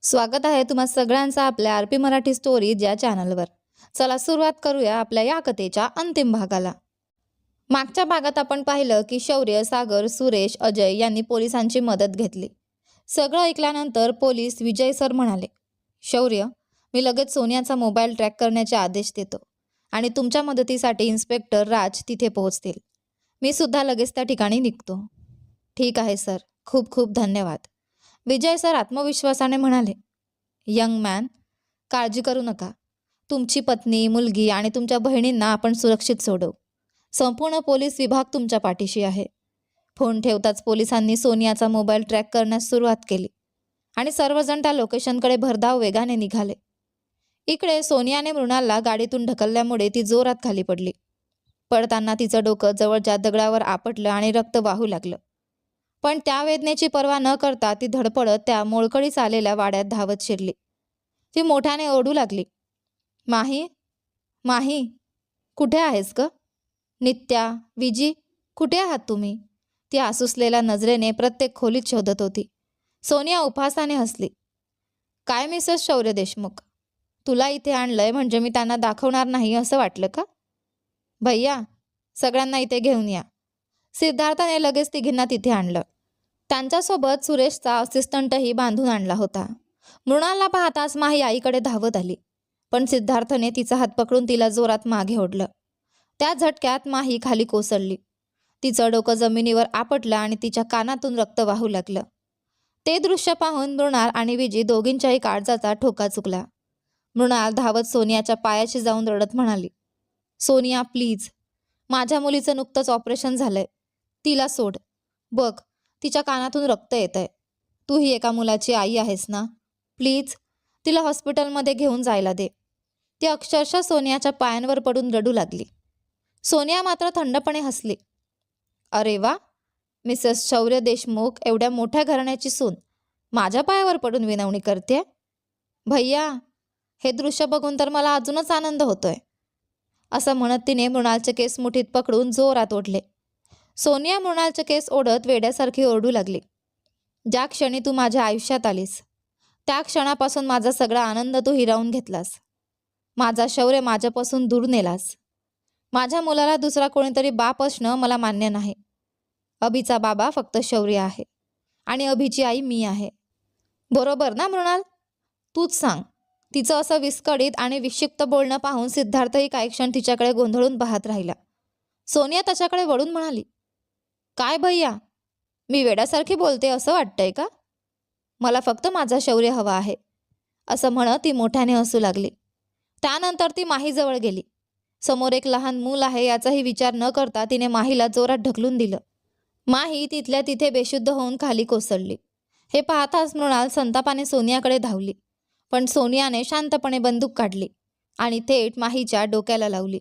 स्वागत आहे तुम्हा सगळ्यांचं आपल्या आरपी मराठी स्टोरी या चॅनलवर. चला सुरुवात करूया आपल्या या कथेच्या अंतिम भागाला. मागच्या भागात आपण पाहिलं की शौर्य, सागर, सुरेश, अजय यांनी पोलिसांची मदत घेतली. सगळं ऐकल्यानंतर पोलीस विजय सर म्हणाले, शौर्य, मी लगेच सोनियाचा मोबाईल ट्रॅक करण्याचे आदेश देतो आणि तुमच्या मदतीसाठी इन्स्पेक्टर राज तिथे पोहोचतील. मी सुद्धा लगेच त्या ठिकाणी निघतो. ठीक आहे सर, खूप खूप धन्यवाद, विजय सर आत्मविश्वासाने म्हणाले. यंग मॅन, काळजी करू नका. तुमची पत्नी, मुलगी आणि तुमच्या बहिणींना आपण सुरक्षित सोडवू. संपूर्ण पोलीस विभाग तुमच्या पाठीशी आहे. फोन ठेवताच पोलिसांनी सोनियाचा मोबाईल ट्रॅक करण्यास सुरुवात केली आणि सर्वजण त्या लोकेशनकडे भरधाव वेगाने निघाले. इकडे सोनियाने मृणालला गाडीतून ढकलल्यामुळे ती जोरात खाली पडली. पडताना तिचं डोकं जवळच्या दगडावर आपटलं आणि रक्त वाहू लागलं. पण त्या वेदनेची पर्वा न करता ती धडपडत त्या मोळकळीस आलेल्या वाड्यात धावत शिरली. ती मोठ्याने ओरडू लागली, माही, माही, कुठे आहेस ग? नित्या, विजी, कुठे आहात तुम्ही? ती आसुसलेल्या नजरेने प्रत्येक खोलीत शोधत होती. सोनिया उपहासाने हसली. काय मिसेस शौर्य देशमुख, तुला इथे आणलंय म्हणजे मी त्यांना दाखवणार नाही असं वाटलं का? भैया, सगळ्यांना इथे घेऊन या. सिद्धार्थाने लगेच तिघींना तिथे आणलं. त्यांच्यासोबत सुरेशचा असिस्टंटही बांधून आणला होता. मृणालला पाहताच माही आईकडे धावत आली, पण सिद्धार्थने तिचा हात पकडून तिला जोरात मागे ओढलं. त्या झटक्यात माही खाली कोसळली. तिचं डोकं जमिनीवर आपटलं आणि तिच्या कानातून रक्त वाहू लागलं. ते दृश्य पाहून मृणाल आणि विजी दोघींच्याही काळजाचा ठोका चुकला. मृणाल धावत सोनियाच्या पायाशी जाऊन रडत म्हणाली, सोनिया प्लीज, माझ्या मुलीचं नुकतंच ऑपरेशन झालंय. तिला सोड. बघ, तिच्या कानातून रक्त येतंय. तूही एका मुलाची आई आहेस ना, प्लीज तिला हॉस्पिटलमध्ये घेऊन जायला दे. ती अक्षरशः सोनियाच्या पायांवर पडून रडू लागली. सोनिया मात्र थंडपणे हसली. अरे वा, मिसेस शौर्य देशमुख एवढ्या मोठ्या घराण्याची सून माझ्या पायावर पडून विनवणी करते. भैया, हे दृश्य बघून तर मला अजूनच आनंद होतोय, असं म्हणत तिने मृणालचे केस मुठीत पकडून जोरात ओढले. सोनिया मृणालचे केस ओढत वेड्यासारखी ओरडू लागली. ज्या क्षणी तू माझ्या आयुष्यात आलीस त्या क्षणापासून माझा सगळा आनंद तू हिरावून घेतलास. माझा शौर्य माझ्यापासून दूर नेलास. माझ्या मुलाला दुसरा कोणीतरी बाप असणं मला मान्य नाही. अभिचा बाबा फक्त शौर्य आहे आणि अभिची आई मी आहे. बरोबर ना मृणाल? तूच सांग. तिचं असं विस्कळीत आणि विक्षिप्त बोलणं पाहून सिद्धार्थही काही क्षण तिच्याकडे गोंधळून पाहत राहिला. सोनिया त्याच्याकडे वळून म्हणाली, काय भैया, मी वेड्यासारखी बोलते असं वाटतंय का? मला फक्त माझा शौर्य हवा आहे, असं म्हणत ती मोठ्याने हसू लागली. त्यानंतर ती माहीजवळ गेली. समोर एक लहान मूल आहे याचाही विचार न करता तिने माहीला जोरात ढकलून दिलं. माही तिथल्या तिथे बेशुद्ध होऊन खाली कोसळली. हे पाहताच मृणाल संतापाने सोनियाकडे धावली, पण सोनियाने शांतपणे बंदूक काढली आणि थेट माहीच्या डोक्याला लावली.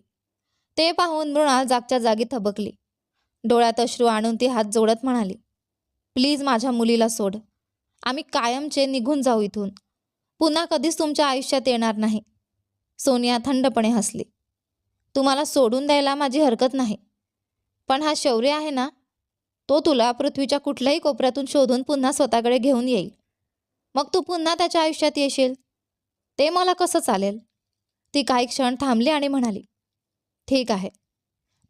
ते पाहून मृणाल जागच्या जागी थबकली. डोळ्यात अश्रू आणून ती हात जोडत म्हणाली, प्लीज माझ्या मुलीला सोड. आम्ही कायमचे निघून जाऊ इथून. पुन्हा कधीच तुमच्या आयुष्यात येणार नाही. सोनिया थंडपणे हसली. तुम्हाला सोडून द्यायला माझी हरकत नाही, पण हा शौर्य आहे ना, तो तुला पृथ्वीच्या कुठल्याही कोपऱ्यातून शोधून पुन्हा स्वतःकडे घेऊन येईल. मग तू पुन्हा त्याच्या आयुष्यात येशील. ते मला कसं चालेल? ती काही क्षण थांबली आणि म्हणाली, ठीक आहे,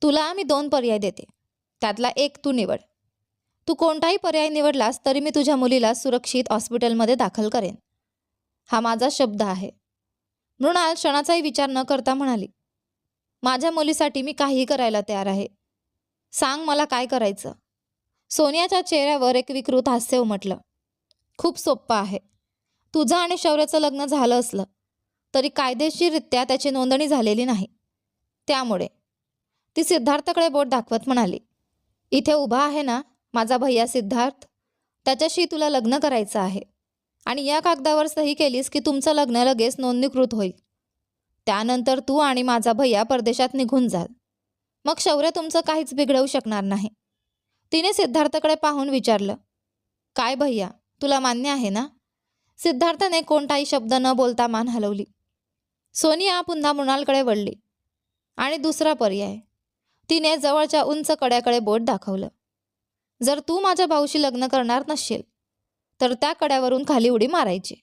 तुला मी 2 पर्याय देते, त्यातला एक तू निवड. तू कोणताही पर्याय निवडलास तरी मी तुझ्या मुलीला सुरक्षित हॉस्पिटलमध्ये दाखल करेन. हा माझा शब्द आहे. मृणाल क्षणाचाही विचार न करता म्हणाली, माझ्या मुलीसाठी मी काहीही करायला तयार आहे. सांग मला काय करायचं? सोनियाच्या चेहऱ्यावर एक विकृत हास्य उमटलं. खूप सोपं आहे. तुझं आणि शौर्याचं लग्न झालं असलं तरी कायदेशीररित्या त्याची नोंदणी झालेली नाही. त्यामुळे ती सिद्धार्थकडे बोट दाखवत म्हणाली, इथे उभा आहे ना माझा भैया सिद्धार्थ, त्याच्याशी तुला लग्न करायचं आहे आणि या कागदावर सही केलीस की तुमचं लग्न लगेच नोंदणीकृत होईल. त्यानंतर तू आणि माझा भैया परदेशात निघून जाल. मग शौर्य तुमचं काहीच बिघडवू शकणार नाही. तिने सिद्धार्थकडे पाहून विचारलं, काय भैया, तुला मान्य आहे ना? सिद्धार्थने कोणताही शब्द न बोलता मान हलवली. सोनिया पुन्हा मृणालकडे वळली आणि दुसरा पर्याय, तिने जवळच्या उंच कड्याकडे बोट दाखवलं. जर तू माझ्या भाऊशी लग्न करणार नसशील तर त्या कड्यावरून खाली उडी मारायची.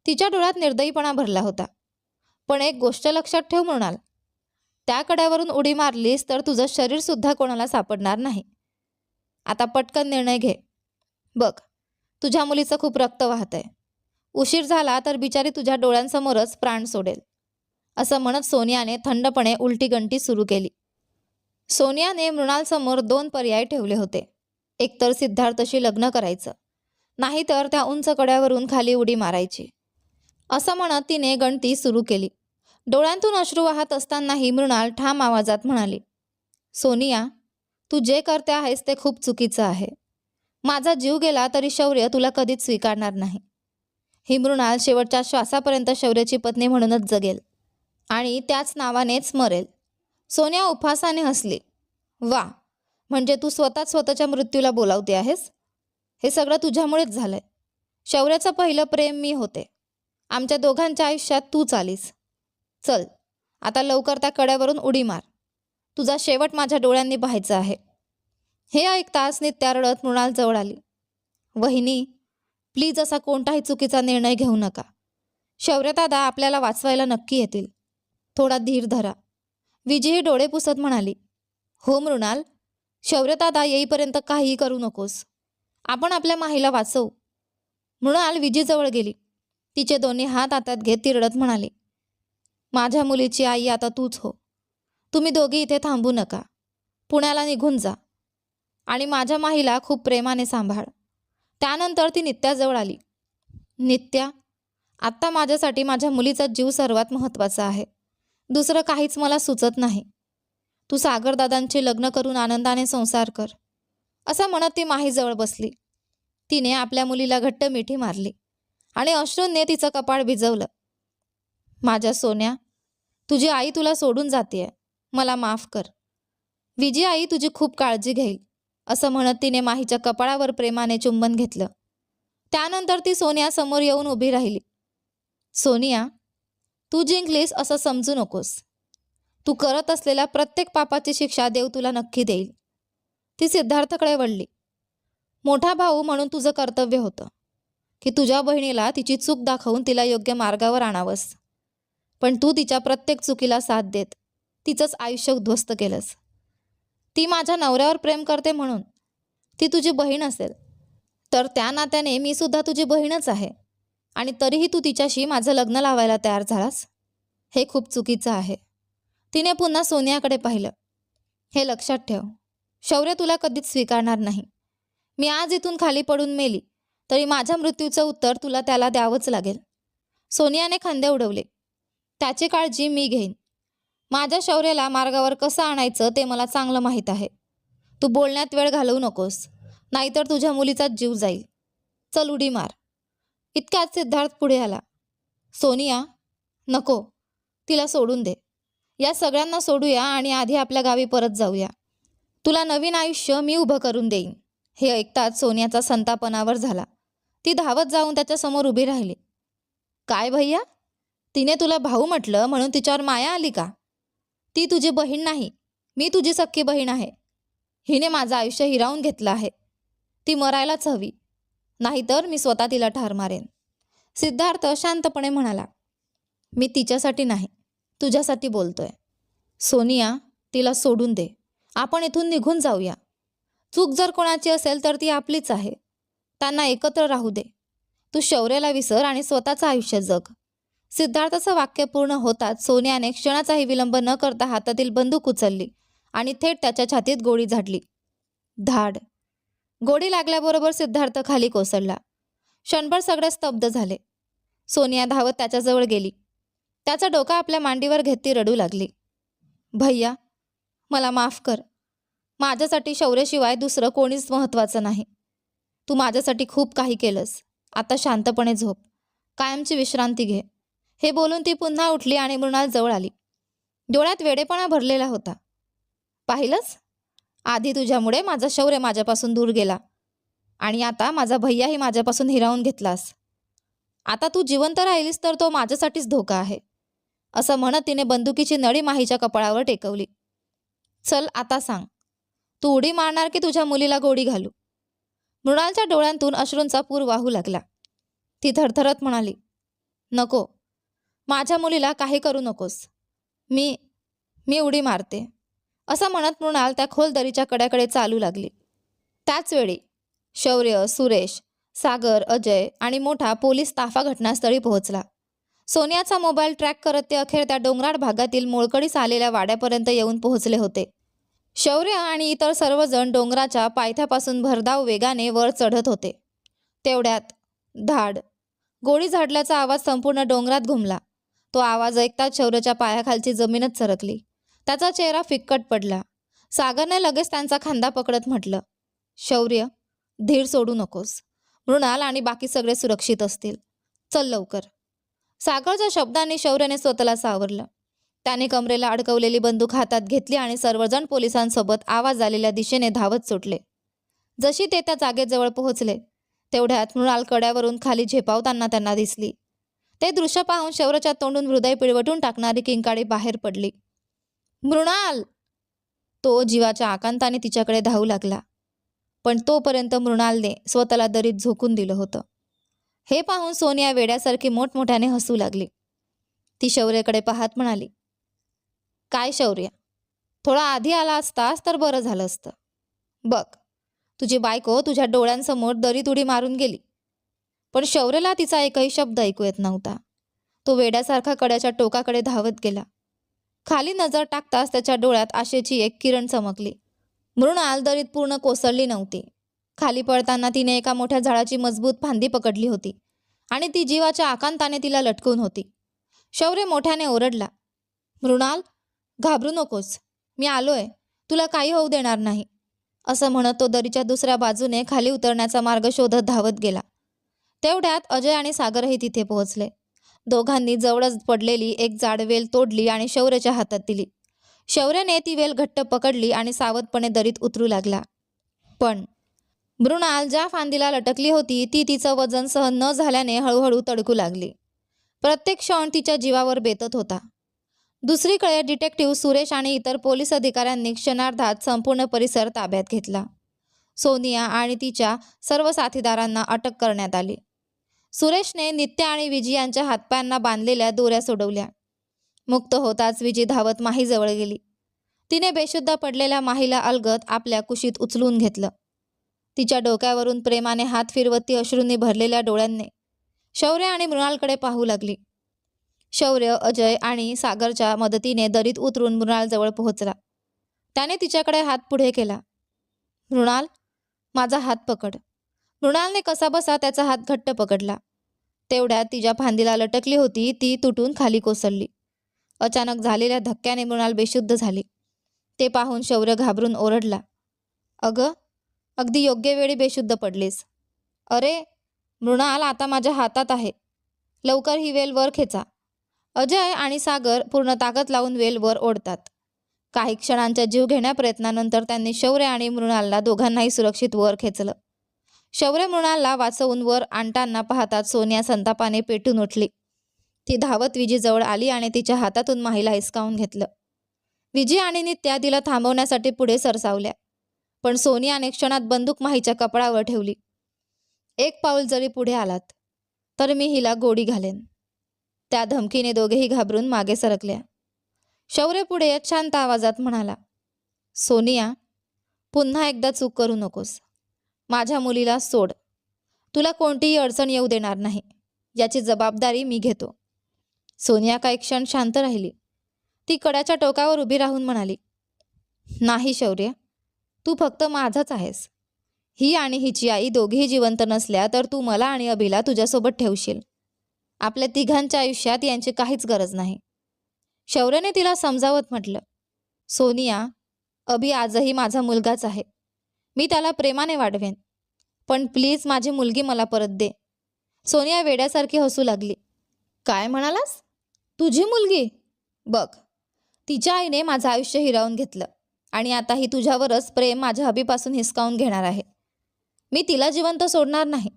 तिच्या डोळ्यात निर्दयीपणा भरला होता. पण एक गोष्ट लक्षात ठेव मृणाल, त्या कड्यावरून उडी मारलीस तर तुझं शरीरसुद्धा कोणाला सापडणार नाही. आता पटकन निर्णय घे. बघ, तुझ्या मुलीचं खूप रक्त वाहतंय. उशीर झाला तर बिचारी तुझ्या डोळ्यांसमोरच प्राण सोडेल. असं म्हणत सोनियाने थंडपणे उलटी गंटी सुरू केली. सोनियाने मृणालसमोर 2 पर्याय ठेवले होते. एकतर सिद्धार्थशी लग्न करायचं, नाहीतर त्या उंच कड्यावरून खाली उडी मारायची. असं म्हणत तिने गणती सुरू केली. डोळ्यांतून अश्रू वाहत असतानाही मृणाल ठाम आवाजात म्हणाली, सोनिया, तू जे करते आहेस ते खूप चुकीचं आहे. माझा जीव गेला तरी शौर्य तुला कधीच स्वीकारणार नाही. ही मृणाल शेवटच्या श्वासापर्यंत शौर्याची पत्नी म्हणूनच जगेल आणि त्याच नावानेच मरेल. सोनिया उपहासाने हसली. वा, म्हणजे तू स्वतःच्या मृत्यूला बोलावते आहेस? हे सगळं तुझ्यामुळेच झालंय. शौर्याचं पहिलं प्रेम मी होते. आमच्या दोघांच्या आयुष्यात तूच आलीस. चल, आता लवकर त्या कड्यावरून उडी मार. तुझा शेवट माझ्या डोळ्यांनी पाहायचा आहे. हे ऐकताच नित्या रडत मृणाल जवळ आली. वहिनी, प्लीज असा कोणताही चुकीचा निर्णय घेऊ नका. शौर्यदादा आपल्याला वाचवायला नक्की येतील. थोडा धीर धरा. विजयी डोळे पुसत म्हणाली. हो मृणाल, शौर्यदादा येईपर्यंत काहीही करू नकोस. आपण आपल्या माहीला वाचवू. मृणाल विजीजवळ गेली. तिचे दोन्ही हात हातात घेत ती रडत म्हणाली, माझ्या मुलीची आई आता तूच हो. तुम्ही दोघी इथे थांबू नका. पुण्याला निघून जा आणि माझ्या माहीला खूप प्रेमाने सांभाळ. त्यानंतर ती नित्याजवळ आली. नित्या, आत्ता माझ्यासाठी माझ्या मुलीचा जीव सर्वात महत्त्वाचा आहे. दुसरं काहीच मला सुचत नाही. तू सागरदादांचे लग्न करून आनंदाने संसार कर. असं म्हणत ती माहीजवळ बसली. तिने आपल्या मुलीला घट्ट मिठी मारली आणि अश्रूंनी तिचं कपाळ भिजवलं. माझ्या सोन्या, तुझी आई तुला सोडून जातेय. मला माफ कर. विजय आई तुझी खूप काळजी घेईल. असं म्हणत तिने माहीच्या कपाळावर प्रेमाने चुंबन घेतलं. त्यानंतर ती सोनिया समोर येऊन उभी राहिली. सोनिया, तू जिंकलीस असं समजू नकोस. तू करत असलेल्या प्रत्येक पापाची शिक्षा देव तुला नक्की देईल. ती सिद्धार्थकडे वळली. मोठा भाऊ म्हणून तुझं कर्तव्य होतं की तुझ्या बहिणीला तिची चूक दाखवून तिला योग्य मार्गावर आणावंस. पण तू तिच्या प्रत्येक चुकीला साथ देत तिचंच आयुष्य उद्ध्वस्त केलंस. ती माझ्या नवऱ्यावर प्रेम करते म्हणून. ती तुझी बहीण असेल तर त्या नात्याने मी सुद्धा तुझी बहीणच आहे आणि तरीही तू तिच्याशी माझं लग्न लावायला तयार झालास. हे खूप चुकीचं आहे. तिने पुन्हा सोनियाकडे पाहिलं. हे लक्षात ठेव, शौर्य तुला कधीच स्वीकारणार नाही. मी आज इथून खाली पडून मेली तरी माझ्या मृत्यूचं उत्तर तुला त्याला द्यावंच लागेल. सोनियाने खांदे उडवले. त्याची काळजी मी घेईन. माझ्या शौर्याला मार्गावर कसं आणायचं ते मला चांगलं माहीत आहे. तू बोलण्यात वेळ घालवू नकोस, नाहीतर तुझ्या मुलीचा जीव जाईल. चल उडी मार. इतक्यात सिद्धार्थ पुढे आला. सोनिया, नको, तिला सोडून दे. या सगळ्यांना सोडूया आणि आधी आपल्या गावी परत जाऊया. तुला नवीन आयुष्य मी उभं करून देईन. हे ऐकताच सोनियाचा संताप अनावर झाला. ती धावत जाऊन त्याच्यासमोर उभी राहिली. काय भैया, तिने तुला भाऊ म्हटलं म्हणून तिच्यावर माया आली का? ती तुझी बहीण नाही, मी तुझी सख्खी बहीण आहे. हिने माझं आयुष्य हिरावून घेतलं आहे. ती मरायलाच हवी, नाहीतर मी स्वतः तिला ठार मारेन. सिद्धार्थ शांतपणे म्हणाला, मी तिच्यासाठी नाही, तुझ्यासाठी बोलतोय. सोनिया, तिला सोडून दे. आपण इथून निघून जाऊया. चूक जर कोणाची असेल तर ती आपलीच आहे. त्यांना एकत्र राहू दे. तू शौर्याला विसर आणि स्वतःचं आयुष्य जग. सिद्धार्थाचं वाक्य पूर्ण होताच सोनियाने क्षणाचाही विलंब न करता हातातील बंदूक उचलली आणि थेट त्याच्या छातीत गोळी झाडली. धाड. गोळी लागल्याबरोबर सिद्धार्थ खाली कोसळला. क्षणभर सगळे स्तब्ध झाले. सोनिया धावत त्याच्याजवळ गेली. त्याचा डोका आपल्या मांडीवर घेत ती रडू लागली. भैया, मला माफ कर. माझ्यासाठी शौर्याशिवाय दुसरं कोणीच महत्त्वाचं नाही. तू माझ्यासाठी खूप काही केलंस. आता शांतपणे झोप, कायमची विश्रांती घे. हे बोलून ती पुन्हा उठली आणि मृणाल जवळ आली. डोळ्यात वेडेपणा भरलेला होता. पाहिलंस, आधी तुझ्यामुळे माझा शौर्य माझ्यापासून दूर गेला आणि आता माझा भैयाही माझ्यापासून हिरावून घेतलास. आता तू जिवंत राहिलीस तर तो माझ्यासाठीच धोका आहे. असं म्हणत तिने बंदुकीची नळी माहीच्या कपाळावर टेकवली. चल आता सांग, तू उडी मारणार की तुझ्या मुलीला गोळी घालू? मृणालच्या डोळ्यांतून अश्रूंचा पूर वाहू लागला. ती थरथरत म्हणाली, नको, माझ्या मुलीला काही करू नकोस. मी मी उडी मारते, असं म्हणत मृणाल त्या खोल दरीच्या कड्याकडे चालू लागली. त्याच वेळी शौर्य, सुरेश, सागर, अजय आणि मोठा पोलीस ताफा घटनास्थळी पोहोचला. सोनियाचा मोबाईल ट्रॅक करत ते अखेर त्या डोंगराळ भागातील मोळकळीस आलेल्या वाड्यापर्यंत येऊन पोहोचले होते. शौर्य आणि इतर सर्वजण डोंगराच्या पायथ्यापासून भरधाव वेगाने वर चढत होते. तेवढ्यात धाड, गोळी झाडल्याचा आवाज संपूर्ण डोंगरात घुमला. तो आवाज ऐकताच शौर्याच्या पायाखालची जमीनच सरकली. त्याचा चेहरा फिक्कट पडला. सागरने लगेच त्यांचा खांदा पकडत म्हटलं, शौर्य, धीर सोडू नकोस. मृणाल आणि बाकी सगळे सुरक्षित असतील. चल लवकर. सागरच्या शब्दांनी शौर्याने स्वतःला सावरलं. त्याने कमरेला अडकवलेली बंदूक हातात घेतली आणि सर्वजण पोलिसांसोबत आवाज आलेल्या दिशेने धावत सुटले. जशी ते त्या जागेजवळ पोहोचले तेवढ्यात मृणाल कड्यावरून खाली झेपावताना त्यांना दिसली. ते दृश्य पाहून शौर्याच्या तोंडून हृदय पिळवटून टाकणारी किंकाळी बाहेर पडली. मृणाल! तो जीवाच्या आकांताने तिच्याकडे धावू लागला. पण तोपर्यंत मृणालने स्वतःला दरीत झोकून दिलं होतं. हे पाहून सोनिया वेड्यासारखी मोठमोठ्याने हसू लागली. ती शौर्याकडे पाहत म्हणाली, काय शौर्य, थोडा आधी आला असतास तर बरं झालं असतं. बघ, तुझी बायको तुझ्या डोळ्यांसमोर दरीत उडी मारून गेली. पण शौर्यला तिचा एकही शब्द ऐकू येत नव्हता. तो वेड्यासारखा कड्याच्या टोकाकडे धावत गेला. खाली नजर टाकताच त्याच्या डोळ्यात आशेची एक किरण चमकली. मृणाल दरीत पूर्ण कोसळली नव्हती. खाली पडताना तिने एका मोठ्या झाडाची मजबूत फांदी पकडली होती आणि ती जीवाच्या आकांताने तिला लटकून होती. शौर्य मोठ्याने ओरडला, मृणाल, घाबरू नकोस, मी आलोय, तुला काही होऊ देणार नाही. असं म्हणत तो दरीच्या दुसऱ्या बाजूने खाली उतरण्याचा मार्ग शोधत धावत गेला. तेवढ्यात अजय आणि सागरही तिथे पोहोचले. दोघांनी जवळच पडलेली एक जाड वेल तोडली आणि शौर्याच्या हातात दिली. शौर्याने ती वेल घट्ट पकडली आणि सावधपणे दरीत उतरू लागला. पण मृणाल ज्या फांदीला लटकली होती ती तिचं वजन सहन न झाल्याने हळूहळू तडकू लागली. प्रत्येक क्षण तिच्या जीवावर बेतत होता. दुसरीकडे डिटेक्टिव्ह सुरेश आणि इतर पोलीस अधिकाऱ्यांनी क्षणार्धात संपूर्ण परिसर ताब्यात घेतला. सोनिया आणि तिच्या सर्व साथीदारांना अटक करण्यात आली. सुरेशने नित्या आणि विजी यांच्या हातपायांना बांधलेल्या दोऱ्या सोडवल्या. मुक्त होताच विजी धावत माहीजवळ गेली. तिने बेशुद्ध पडलेल्या माहीला अलगद आपल्या कुशीत उचलून घेतलं. तिच्या डोक्यावरून प्रेमाने हात फिरवत ती अश्रूंनी भरलेल्या डोळ्यांनी शौर्य आणि मृणालकडे पाहू लागली. शौर्य, अजय आणि सागरच्या मदतीने दरीत उतरून मृणालजवळ पोहोचला. त्याने तिच्याकडे हात पुढे केला. मृणाल, माझा हात पकड. मृणालने कसाबसा त्याचा हात घट्ट पकडला. तेवढ्यात तिच्या फांदीला लटकली होती ती तुटून खाली कोसळली. अचानक झालेल्या धक्क्याने मृणाल बेशुद्ध झाली. ते पाहून शौर्य घाबरून ओरडला, अगं, अगदी योग्य वेळी बेशुद्ध पडलीस. अरे मृणाल, आता माझ्या हातात आहे, लवकर ही वेल वर खेचा. अजय आणि सागर पूर्ण ताकद लावून वेल वर ओढतात. काही क्षणांच्या जीवघेण्या प्रयत्नानंतर त्यांनी शौर्य आणि मृणालला दोघांनाही सुरक्षित वर खेचलं. शौर्य मृणालला वाचवून वर आणताना पाहताच सोनिया संतापाने पेटून उठली. ती धावत विजीजवळ आली आणि तिच्या हातातून माहीला हिसकावून घेतलं. विजी आणि नित्या तिला थांबवण्यासाठी पुढे सरसावल्या. पण सोनियाने क्षणात बंदूक माहीच्या कपाळावर ठेवली. एक पाऊल जरी पुढे आलात तर मी हिला गोडी घालेन. त्या धमकीने दोघेही घाबरून मागे सरकल्या. शौर्य पुढे शांत आवाजात म्हणाला, सोनिया, पुन्हा एकदा चूक करू नकोस. माझ्या मुलीला सोड. तुला कोणतीही अडचण येऊ देणार नाही, याची जबाबदारी मी घेतो. सोनिया काही क्षण शांत राहिली. ती कड्याच्या टोकावर उभी राहून म्हणाली, नाही शौर्य, तू फक्त माझाच आहेस. ही आणि हिची आई दोघीही जिवंत नसल्या तर तू मला आणि अभिला तुझ्यासोबत ठेवशील. आपल्या तिघांच्या आयुष्यात यांची काहीच गरज नाही. शौर्यने तिला समजावत म्हटलं, सोनिया, अभि आजही माझा मुलगाच आहे. मी त्याला प्रेमाने वाढवेन, पण प्लीज माझी मुलगी मला परत दे. सोनिया वेड्यासारखी हसू लागली. काय म्हणालास? तुझी मुलगी? बघ, तिच्या आईने माझं आयुष्य हिरावून घेतलं आणि आता ही तुझ्यावरच प्रेम माझ्या अभिपासून हिसकावून घेणार आहे. मी तिला जिवंत सोडणार नाही.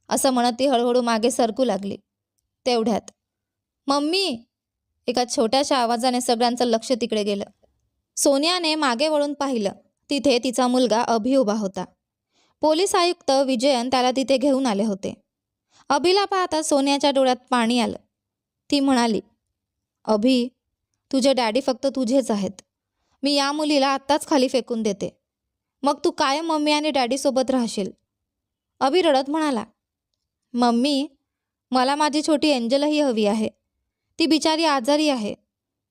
असं म्हणत ती हळूहळू मागे सरकू लागली. तेवढ्यात मम्मी, एका छोट्याशा आवाजाने सगळ्यांचं लक्ष तिकडे गेलं. सोनियाने मागे वळून पाहिलं. तिथे तिचा मुलगा अभि उभा होता. पोलीस आयुक्त विजयन त्याला तिथे घेऊन आले होते. अभिला पाहता सोनियाच्या डोळ्यात पाणी आलं. ती म्हणाली, अभि, तुझे डॅडी फक्त तुझेच आहेत. मी या मुलीला आत्ताच खाली फेकून देते. मग तू कायम मम्मी आणि डॅडीसोबत राहशील. अभि रडत म्हणाला, मम्मी, मला माझी छोटी एंजलही हवी आहे. ती बिचारी आजारी आहे.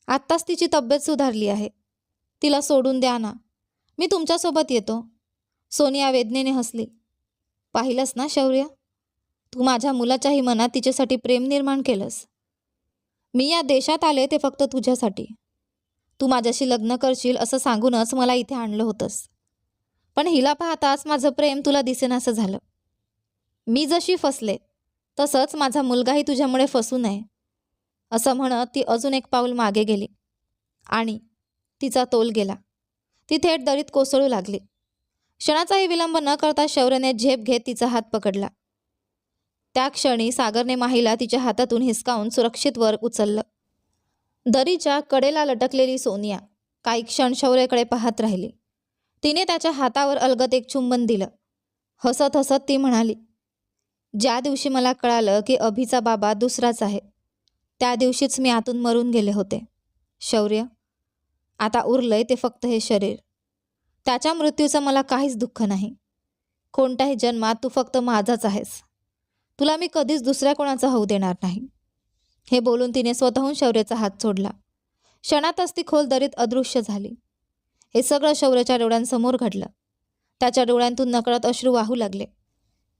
आत्ताच तिची तब्येत सुधारली आहे. तिला सोडून द्या ना. मी तुमच्यासोबत येतो. सोनिया वेदनेने हसली. पाहिलंस ना शौर्य, तू माझ्या मुलाच्याही मनात तिच्यासाठी प्रेम निर्माण केलंस. मी या देशात आले ते फक्त तुझ्यासाठी. तू माझ्याशी लग्न करशील असं सांगूनच मला इथे आणलं होतंस. पण हिला पाहताच माझं प्रेम तुला दिसेनासं झालं. मी जशी फसले तसंच माझा मुलगाही तुझ्यामुळे फसू नये. असं म्हणत ती अजून एक पाऊल मागे गेली आणि तिचा तोल गेला. ती थेट दरीत कोसळू लागली. क्षणाचाही विलंब न करता शौर्यने झेप घेत तिचा हात पकडला. त्या क्षणी सागरने माहीला तिच्या हातातून हिसकावून सुरक्षित वर उचललं. दरीच्या कडेला लटकलेली सोनिया काही क्षण शौर्यकडे पाहत राहिली. तिने त्याच्या हातावर अलगद एक चुंबन दिलं. हसत हसत ती म्हणाली, ज्या दिवशी मला कळालं की अभिचा बाबा दुसराच आहे, त्या दिवशीच मी आतून मरून गेले होते. शौर्य, आता उरलंय ते फक्त हे शरीर. त्याच्या मृत्यूचं मला काहीच दुःख नाही. कोणत्याही जन्मात तू फक्त माझाच आहेस. तुला मी कधीच दुसऱ्या कोणाचा होऊ देणार नाही. हे बोलून तिने स्वतःहून शौर्याचा हात सोडला. क्षणातच ती खोल दरीत अदृश्य झाली. हे सगळं शौर्याच्या डोळ्यांसमोर घडलं. त्याच्या डोळ्यांतून नकळत अश्रू वाहू लागले.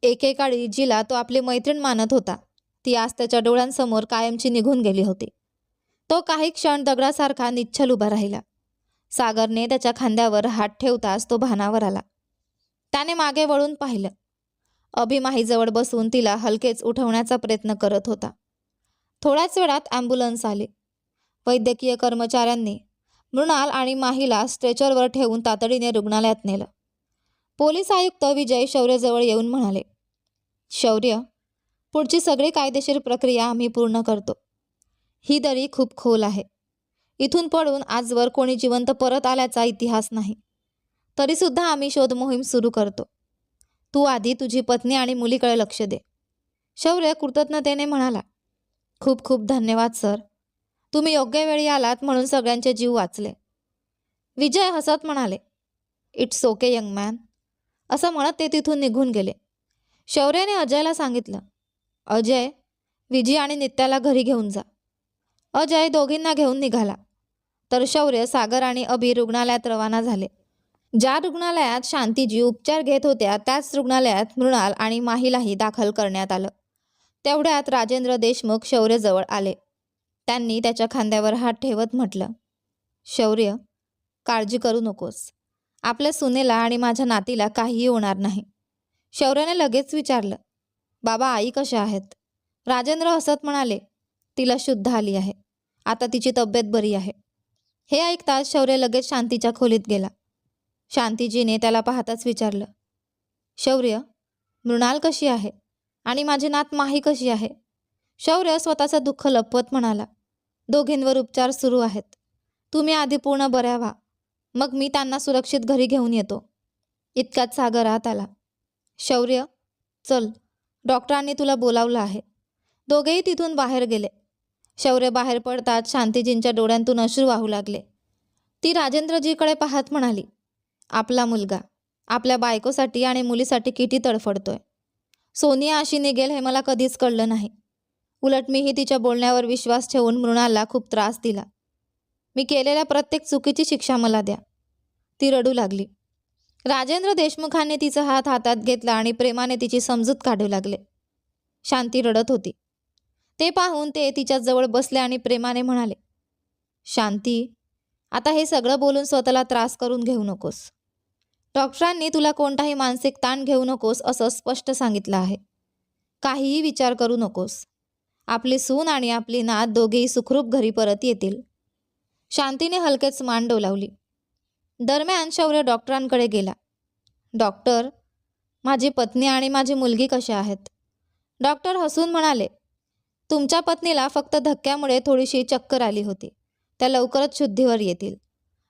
एकेकाळी जिला तो आपली मैत्रीण मानत होता, ती आज त्याच्या डोळ्यांसमोर कायमची निघून गेली होती. तो काही क्षण दगडासारखा निश्चल उभा राहिला. सागरने त्याच्या खांद्यावर हात ठेवताच तो भानावर आला. त्याने मागे वळून पाहिलं. अभि माहीजवळ बसून तिला हलकेच उठवण्याचा प्रयत्न करत होता. थोड्याच वेळात ॲम्ब्युलन्स आली. वैद्यकीय कर्मचाऱ्यांनी मृणाल आणि माहीला स्ट्रेचरवर ठेवून तातडीने रुग्णालयात नेलं. पोलीस आयुक्त विजय शौर्यजवळ येऊन म्हणाले, शौर्य, पुढची सगळी कायदेशीर प्रक्रिया आम्ही पूर्ण करतो. ही दरी खूप खोल आहे. इथून पडून आजवर कोणी जिवंत परत आल्याचा इतिहास नाही. तरीसुद्धा आम्ही शोध मोहीम सुरू करतो. तू आधी तुझी पत्नी आणि मुलीकडे लक्ष दे. शौर्य कृतज्ञतेने म्हणाला, खूप खूप धन्यवाद सर. तुम्ही योग्य वेळी आलात म्हणून सगळ्यांचे जीव वाचले. विजय हसत म्हणाले, इट्स ओके यंग मॅन. असं म्हणत ते तिथून निघून गेले. शौर्याने अजयला सांगितलं, अजय, विजय आणि नित्याला घरी घेऊन जा. अजय दोघींना घेऊन निघाला. तर शौर्य, सागर आणि अभि रुग्णालयात रवाना झाले. ज्या रुग्णालयात शांतीजी उपचार घेत होत्या त्याच रुग्णालयात मृणाल आणि माहीलाही दाखल करण्यात आलं. तेवढ्यात राजेंद्र देशमुख शौर्यजवळ आले. त्यांनी त्याच्या खांद्यावर हात ठेवत म्हटलं, शौर्य, काळजी करू नकोस. आपल्या सुनेला आणि माझ्या नातीला काहीही होणार नाही. शौर्याने लगेच विचारलं, बाबा, आई कशा आहेत? राजेंद्र हसत म्हणाले, तिला शुद्ध आली आहे. आता तिची तब्येत बरी आहे. हे ऐकताच शौर्य लगेच शांतीच्या खोलीत गेला. शांतीजीने त्याला पाहताच विचारलं, शौर्य, मृणाल कशी आहे आणि माझी नात माही कशी आहे? शौर्य स्वतःचं दुःख लपवत म्हणाला, दोघींवर उपचार सुरू आहेत. तुम्ही आधी पूर्ण बऱ्या व्हा, मग मी त्यांना सुरक्षित घरी घेऊन येतो. इतक्यात सागर आत आला. शौर्य, चल, डॉक्टरांनी तुला बोलावलं आहे. दोघेही तिथून बाहेर गेले. शौर्य बाहेर पडताच शांतीजींच्या डोळ्यांतून अश्रू वाहू लागले. ती राजेंद्रजीकडे पाहत म्हणाली, आपला मुलगा आपल्या बायकोसाठी आणि मुलीसाठी किती तडफडतोय. सोनिया अशी निघेल हे मला कधीच कळलं नाही. उलट मीही तिच्या बोलण्यावर विश्वास ठेवून मृणालला खूप त्रास दिला. मी केलेल्या प्रत्येक चुकीची शिक्षा मला द्या. ती रडू लागली. राजेंद्र देशमुखांनी तिचा हात हातात घेतला आणि प्रेमाने तिची समजूत काढू लागले. शांती रडत होती. ते पाहून ते तिच्या जवळ बसले आणि प्रेमाने म्हणाले, शांती, आता हे सगळं बोलून स्वतःला त्रास करून घेऊ नकोस. डॉक्टरांनी तुला कोणताही मानसिक ताण घेऊ नकोस असं स्पष्ट सांगितलं आहे. काहीही विचार करू नकोस. आपली सून आणि आपली नात दोघेही सुखरूप घरी परत येतील. शांतीने हलकेच मान डोलावली. दरम्यान शौर्य डॉक्टरांकडे गेला. डॉक्टर, माझी पत्नी आणि माझी मुलगी कशा आहेत? डॉक्टर हसून म्हणाले, तुमच्या पत्नीला फक्त धक्क्यामुळे थोडीशी चक्कर आली होती. त्या लवकरच शुद्धीवर येतील.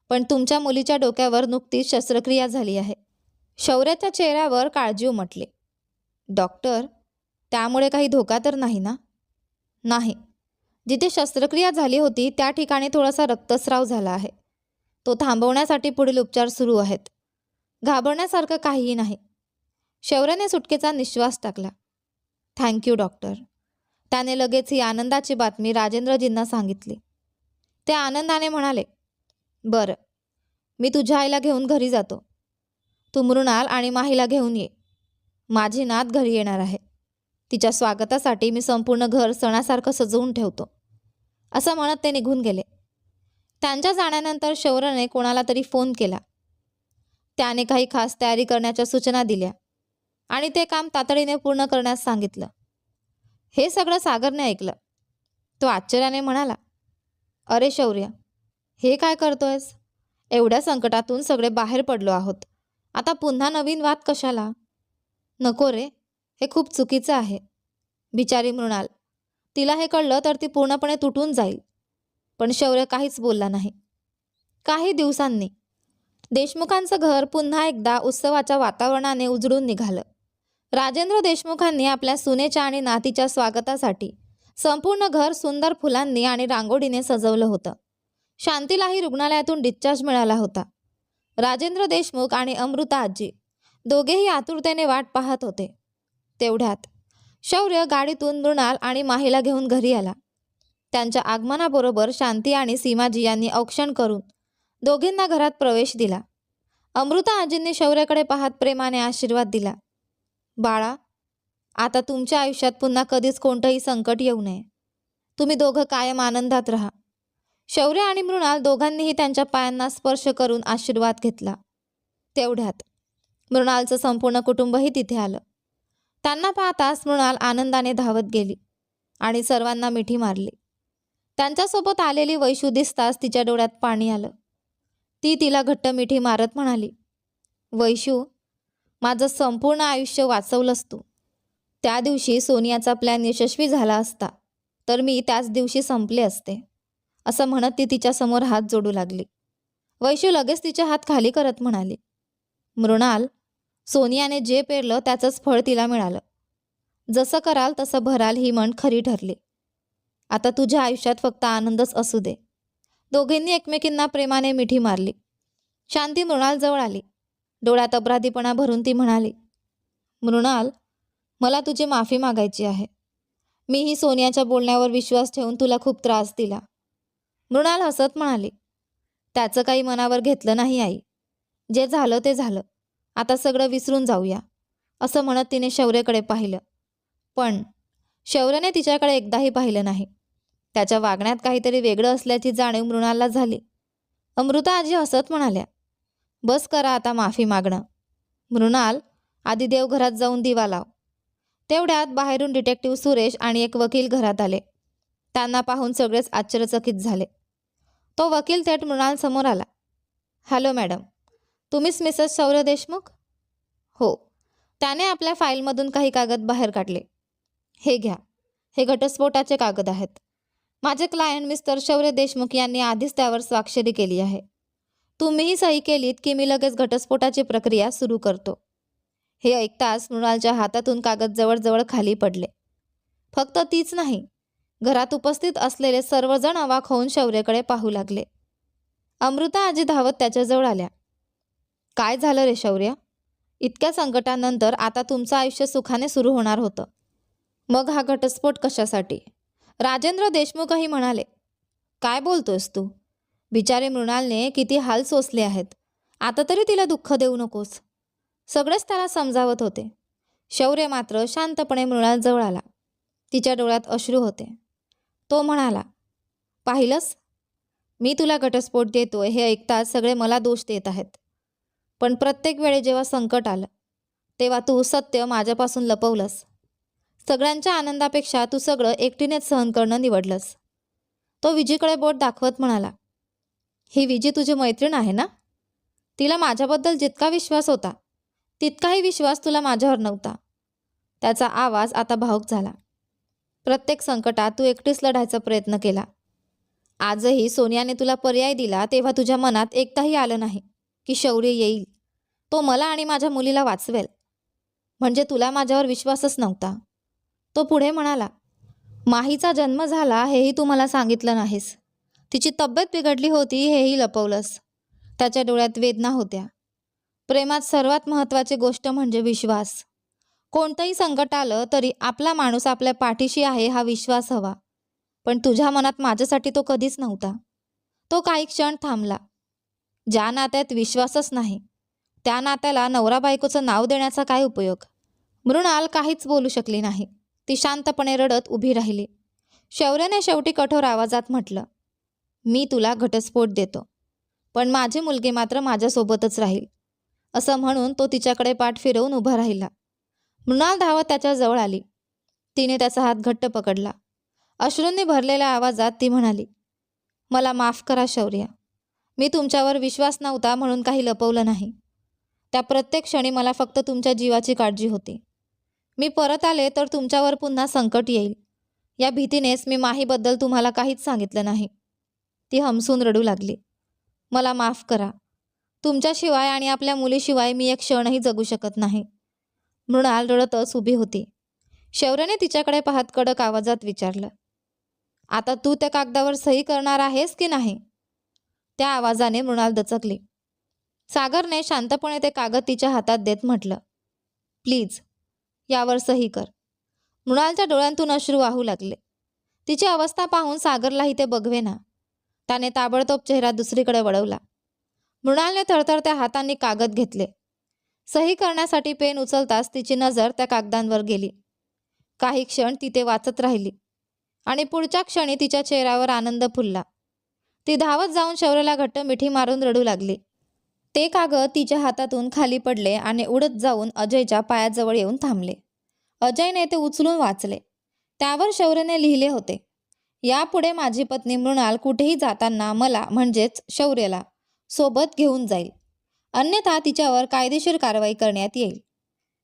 पण तुमच्या मुलीच्या डोक्यावर नुकतीच शस्त्रक्रिया झाली आहे. शौर्याच्या चेहऱ्यावर काळजी उमटली. डॉक्टर, त्यामुळे काही धोका तर नाही ना? नाही, जिथे शस्त्रक्रिया झाली होती त्या ठिकाणी थोडासा रक्तस्राव झाला आहे. तो थांबवण्यासाठी पुढील उपचार सुरू आहेत. घाबरण्यासारखं काहीही नाही. शौर्याने सुटकेचा निश्वास टाकला. Thank you doctor. त्याने लगेच ही आनंदाची बातमी राजेंद्रजींना सांगितली. ते आनंदाने म्हणाले, बरं, मी तुझ्या आईला घेऊन घरी जातो. तू मृणाल आणि माहीला घेऊन ये. माझी नात घरी येणार आहे. तिच्या स्वागतासाठी मी संपूर्ण घर सणासारखं सजवून ठेवतो, असं म्हणत ते निघून गेले. त्यांच्या जाण्यानंतर शौर्याने कोणाला तरी फोन केला. त्याने काही खास तयारी करण्याच्या सूचना दिल्या आणि ते काम तातडीने पूर्ण करण्यास सांगितलं. हे सगळं सागरने ऐकलं. तो आश्चर्याने म्हणाला, अरे शौर्य, हे काय करतोयस? एवढ्या संकटातून सगळे बाहेर पडलो आहोत. आता पुन्हा नवीन वाद कशाला? नको रे, हे खूप चुकीचं आहे. बिचारी मृणाल, तिला हे कळलं तर ती पूर्णपणे तुटून जाईल. पण शौर्य काहीच बोलला नाही. काही दिवसांनी देशमुखांचं घर पुन्हा एकदा उत्सवाच्या वातावरणाने उजळून निघालं. राजेंद्र देशमुखांनी आपल्या सुनेच्या आणि नातीच्या स्वागतासाठी संपूर्ण घर सुंदर फुलांनी आणि रांगोळीने सजवलं होतं. शांतीलाही रुग्णालयातून डिस्चार्ज मिळाला होता. राजेंद्र देशमुख आणि अमृता आजी दोघेही आतुरतेने वाट पाहत होते. तेवढ्यात शौर्य गाडीतून मृणाल आणि माहीला घेऊन घरी आला. त्यांच्या आगमनाबरोबर शांती आणि सीमाजी यांनी औक्षण करून दोघींना घरात प्रवेश दिला. अमृता आजींनी शौर्याकडे पाहत प्रेमाने आशीर्वाद दिला. बाळा, आता तुमच्या आयुष्यात पुन्हा कधीच कोणतंही संकट येऊ नये. तुम्ही दोघं कायम आनंदात राहा. शौर्य आणि मृणाल दोघांनीही त्यांच्या पायांना स्पर्श करून आशीर्वाद घेतला. तेवढ्यात मृणालचं संपूर्ण कुटुंबही तिथे आलं. त्यांना पाहताच मृणाल आनंदाने धावत गेली आणि सर्वांना मिठी मारली. त्यांच्यासोबत आलेली वैशू दिसताच तिच्या डोळ्यात पाणी आलं. ती तिला घट्ट मिठी मारत म्हणाली, वैशू, माझं संपूर्ण आयुष्य वाचवलंस तू. त्या दिवशी सोनियाचा प्लॅन यशस्वी झाला असता तर मी त्याच दिवशी संपले असते, असं म्हणत ती तिच्यासमोर हात जोडू लागली. वैशू लगेच तिचे हात खाली करत म्हणाली, मृणाल, सोनियाने जे पेरलं त्याचंच फळ तिला मिळालं. जसं कराल तसं भराल ही म्हण खरी ठरली. आता तुझ्या आयुष्यात फक्त आनंदच असू दे. दोघींनी एकमेकींना प्रेमाने मिठी मारली. शांती मृणाल जवळ आली. डोळ्यात अपराधीपणा भरून ती म्हणाली, मृणाल, मला तुझी माफी मागायची आहे. मीही सोनियाच्या बोलण्यावर विश्वास ठेवून तुला खूप त्रास दिला. मृणाल हसत म्हणाली, त्याचं काही मनावर घेतलं नाही आई. जे झालं ते झालं. आता सगळं विसरून जाऊया, असं म्हणत तिने शौर्यकडे पाहिलं. पण शौर्याने तिच्याकडे एकदाही पाहिलं नाही. त्याच्या वागण्यात काहीतरी वेगळं असल्याची जाणीव मृणालला झाली. अमृता आजी हसत म्हणाल्या, बस करा आता माफी मागणं. मृणाल, आधी देवघरात जाऊन दिवा लाव. तेवढ्यात बाहेरून डिटेक्टिव्ह सुरेश आणि एक वकील घरात आले. त्यांना पाहून सगळेच आश्चर्यचकित झाले. तो वकील थेट मृणाल समोर आला. हॅलो मॅडम, तुम्हीच मिसेस शौर्य देशमुख? हो. त्याने आपल्या फाईलमधून काही कागद बाहेर काढले. हे घ्या, हे घटस्फोटाचे कागद आहेत. माझे क्लायंट मिस्टर शौर्य देशमुख यांनी आधीच त्यावर स्वाक्षरी केली आहे. तुम्हीही सही केलीत की मी लगेच घटस्फोटाची प्रक्रिया सुरू करतो. हे ऐकताच मृणालच्या हातातून कागद जवळजवळ खाली पडले. फक्त तीच नाही, घरात उपस्थित असलेले सर्वजण अवाक होऊन शौर्यकडे पाहू लागले. अमृता आजी धावत त्याच्याजवळ आल्या. काय झालं रे शौर्य? इतक्या संकटानंतर आता तुमचं आयुष्य सुखाने सुरू होणार होतं. मग हा घटस्फोट कशासाठी? राजेंद्र देशमुखही म्हणाले, काय बोलतोयस तू? बिचारे मृणालने किती हाल सोसले आहेत. आता तरी तिला दुःख देऊ नकोस. सगळेच त्याला समजावत होते. शौर्य मात्र शांतपणे मृणालजवळ आला. तिच्या डोळ्यात अश्रू होते. तो म्हणाला, पाहिलंस, मी तुला घटस्फोट देतोय हे ऐकताच सगळे मला दोष देत आहेत. पण प्रत्येक वेळी जेव्हा संकट आलं तेव्हा तू सत्य माझ्यापासून लपवलंस. सगळ्यांच्या आनंदापेक्षा तू सगळं एकटीनेच सहन करणं निवडलंस. तो विजीकडे बोट दाखवत म्हणाला, ही विजी तुझी मैत्रीण आहे ना? तिला माझ्याबद्दल जितका विश्वास होता तितकाही विश्वास तुला माझ्यावर नव्हता. त्याचा आवाज आता भावुक झाला. प्रत्येक संकटात तू एकटीच लढायचा प्रयत्न केला. आजही सोनियाने तुला पर्याय दिला तेव्हा तुझ्या मनात एकदाही आलं नाही की शौर्य येईल, तो मला आणि माझ्या मुलीला वाचवेल. म्हणजे तुला माझ्यावर विश्वासच नव्हता. तो पुढे म्हणाला, माहीचा जन्म झाला हेही तू मला सांगितलं नाहीस. तिची तब्येत बिघडली होती हेही लपवलंस. त्याच्या डोळ्यात वेदना होत्या. प्रेमात सर्वात महत्त्वाची गोष्ट म्हणजे विश्वास. कोणतंही संकट आलं तरी आपला माणूस आपल्या पाठीशी आहे हा विश्वास हवा. पण तुझ्या मनात माझ्यासाठी तो कधीच नव्हता. तो काही क्षण थांबला. ज्या नात्यात विश्वासच नाही त्या नात्याला नवरा बायकोचं नाव देण्याचा काय उपयोग? मृणाल काहीच बोलू शकली नाही. ती शांतपणे रडत उभी राहिली. शौर्याने शेवटी कठोर आवाजात म्हटलं, मी तुला घटस्फोट देतो, पण माझी मुलगी मात्र माझ्यासोबतच राहील. असं म्हणून तो तिच्याकडे पाठ फिरवून उभा राहिला. मृणाल धावत त्याच्या जवळ आली. तिने त्याचा हात घट्ट पकडला. अश्रूंनी भरलेल्या आवाजात ती म्हणाली, मला माफ करा शौर्य. मी तुमच्यावर विश्वास नव्हता म्हणून काही लपवलं नाही. त्या प्रत्येक क्षणी मला फक्त तुमच्या जीवाची काळजी होती. मी परत आले तर तुमच्यावर पुन्हा संकट येईल या भीतीनेच मी माहीबद्दल तुम्हाला काहीच सांगितलं नाही. ती हमसून रडू लागली. मला माफ करा. तुमच्याशिवाय आणि आपल्या मुलीशिवाय मी एक क्षणही जगू शकत नाही. मृणाल रडतच उभी होती. शौर्याने तिच्याकडे पाहत कडक आवाजात विचारलं, आता तू त्या कागदावर सही करणार आहेस की नाही? त्या आवाजाने मृणाल दचकली. सागरने शांतपणे ते कागद तिच्या हातात देत म्हटलं, प्लीज यावर सही कर. मृणालच्या डोळ्यांतून अश्रू वाहू लागले. तिची अवस्था पाहून सागरलाही ते बघवेना. त्याने ताबडतोब चेहरा दुसरीकडे वळवला. मृणालने थरथरत्या हातांनी कागद घेतले. सही करण्यासाठी पेन उचलताच तिची नजर त्या कागदांवर गेली. काही क्षण ती ते वाचत राहिली आणि पुढच्या क्षणी तिच्या चेहऱ्यावर आनंद फुलला. ती धावत जाऊन शौर्याला घट्ट मिठी मारून रडू लागली. ते कागद तिच्या हातातून खाली पडले आणि उडत जाऊन अजयच्या पायाजवळ येऊन थांबले. अजयने ते उचलून वाचले. त्यावर शौर्याने लिहिले होते, यापुढे माझी पत्नी मृणाल कुठेही जाताना मला म्हणजेच शौर्याला सोबत घेऊन जाईल, अन्यथा तिच्यावर कायदेशीर कारवाई करण्यात येईल.